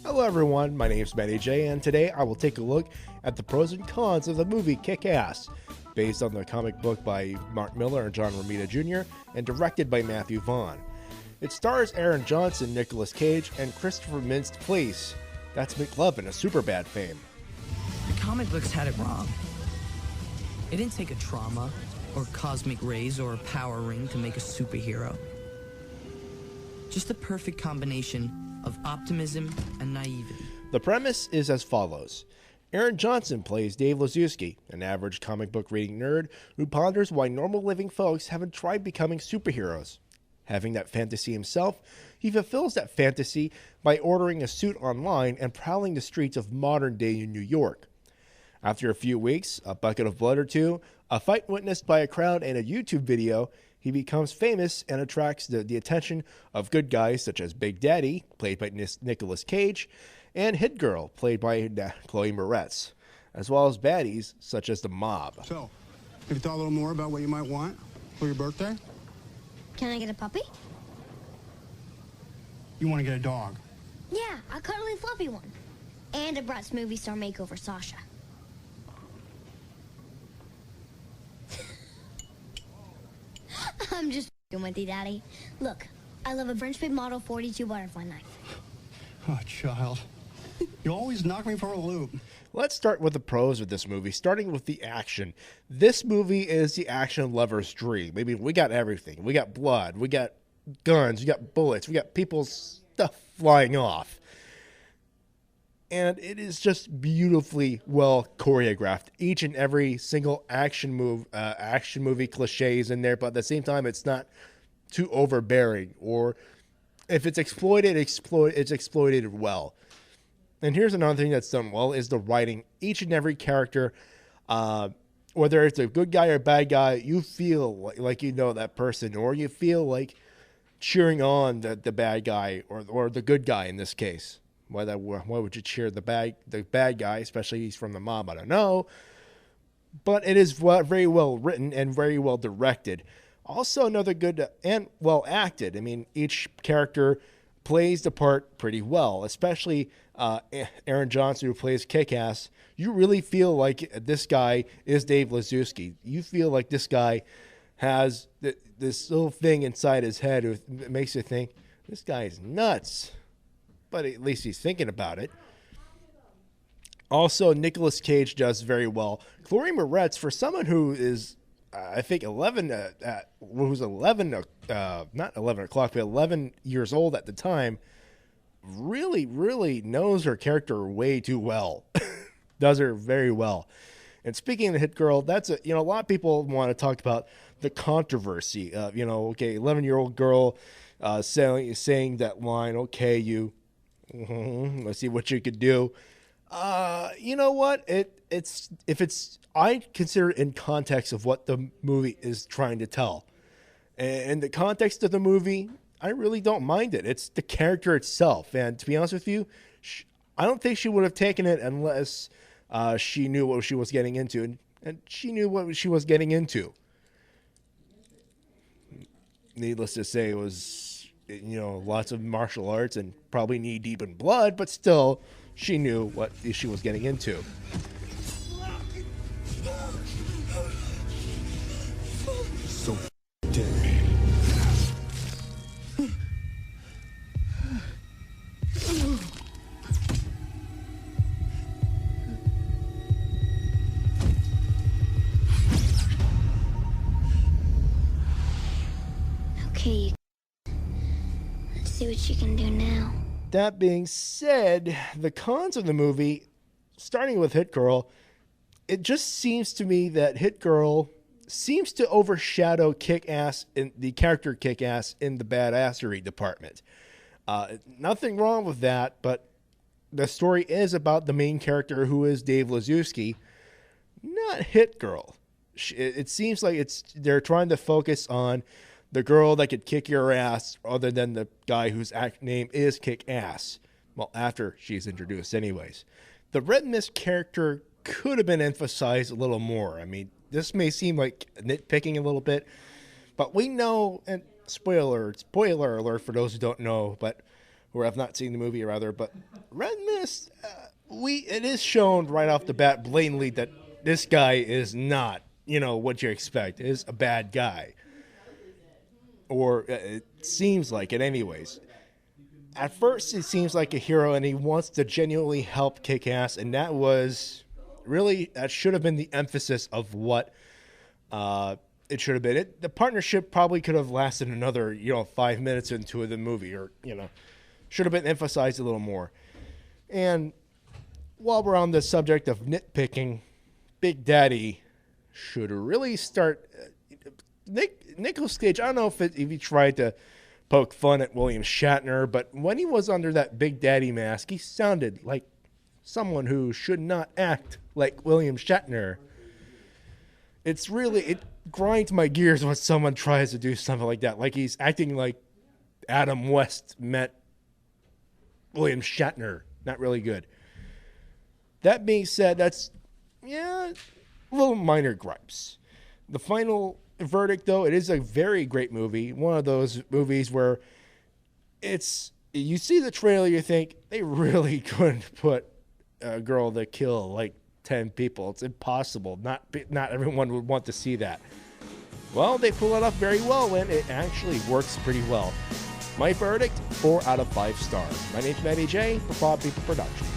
Hello everyone, my name is Matty J, and today I will take a look at the pros and cons of the movie Kick-Ass, based on the comic book by Mark Millar and John Romita Jr., and directed by Matthew Vaughn. It stars Aaron Johnson, Nicolas Cage, and Christopher Mintz-Plasse. That's McLovin of Superbad fame. The comic books had it wrong. It didn't take a trauma, or cosmic rays, or a power ring to make a superhero. Just the perfect combination of optimism and naivety. The premise is as follows. Aaron Johnson plays Dave Lazowski, an average comic book reading nerd who ponders why normal living folks haven't tried becoming superheroes. Having that fantasy himself, he fulfills that fantasy by ordering a suit online and prowling the streets of modern-day New York. After a few weeks, a bucket of blood or two, a fight witnessed by a crowd, and a YouTube video, he becomes famous and attracts the attention of good guys such as Big Daddy, played by Nicolas Cage, and Hit Girl, played by Chloe Moretz, as well as baddies such as the Mob. So, have you thought a little more about what you might want for your birthday? Can I get a puppy? You want to get a dog? Yeah, a cuddly fluffy one. And a Bratz movie star makeover Sasha. I'm just f***ing with you, Daddy. Look, I love a French Big Model 42 butterfly knife. Oh, child. You always knock me for a loop. Let's start with the pros of this movie, starting with the action. This movie is the action lover's dream. I mean, we got everything. We got blood, we got guns, we got bullets, we got people's stuff flying off. And it is just beautifully well choreographed. Each and every single action movie cliches in there, but at the same time, it's not too overbearing. Or if it's exploited, it's exploited well. And here's another thing that's done well is the writing. Each and every character, whether it's a good guy or a bad guy, you feel like you know that person, or you feel like cheering on the bad guy or the good guy in this case. Why would you cheer the bad guy, especially he's from the Mob? I don't know. But it is very well written and very well directed. Also, another good and well acted. I mean, each character plays the part pretty well, especially Aaron Johnson, who plays Kick-Ass. You really feel like this guy is Dave Lazowski. You feel like this guy has this little thing inside his head that makes you think, this guy is nuts. But at least he's thinking about it. Also, Nicolas Cage does very well. Chloe Moretz, for someone who is, I think, 11 years old at the time, really, really knows her character way too well. Does her very well. And speaking of the Hit Girl, that's a lot of people want to talk about the controversy of, 11-year-old girl saying that line, okay, you. Let's see what you could do. You know what? I consider it in context of what the movie is trying to tell. And the context of the movie, I really don't mind it. It's the character itself. And to be honest with you, I don't think she would have taken it unless she knew what she was getting into. And she knew what she was getting into. Needless to say, it was lots of martial arts and probably knee deep in blood, but still, she knew what she was getting into. So dead. Okay, let's see what you can do now. That being said, the cons of the movie, starting with Hit Girl, it just seems to me that Hit Girl seems to overshadow Kick-Ass in the character Kick-Ass in the badassery department. Nothing wrong with that, but the story is about the main character, who is Dave Lazowski, not Hit Girl. It seems like they're trying to focus on the girl that could kick your ass, other than the guy whose name is Kick-Ass. Well, after she's introduced anyways. The redness character could have been emphasized a little more. I mean, this may seem like nitpicking a little bit, but we know, and spoiler alert for those who don't know, but who have not seen the movie, rather. But Red Mist, it is shown right off the bat blatantly that this guy is not, what you expect. Is a bad guy. Or it seems like it anyways. At first, he seems like a hero, and he wants to genuinely help kick ass, and that should have been the emphasis of what it should have been. The partnership probably could have lasted another, 5 minutes into the movie, or, should have been emphasized a little more. And while we're on the subject of nitpicking, Big Daddy should really start. Nicolas Cage, I don't know if he tried to poke fun at William Shatner, but when he was under that Big Daddy mask, he sounded like someone who should not act like William Shatner. It grinds my gears when someone tries to do something like that, like he's acting like Adam West met William Shatner. Not really good. That being said, that's, little minor gripes. The final verdict, though, it is a very great movie. One of those movies where you see the trailer, you think they really couldn't put a girl to kill like 10 people. It's impossible. Not everyone would want to see that. Well, they pull it off very well, and it actually works pretty well. My verdict, 4 out of 5 stars. My name's Matty J for Bob People Productions.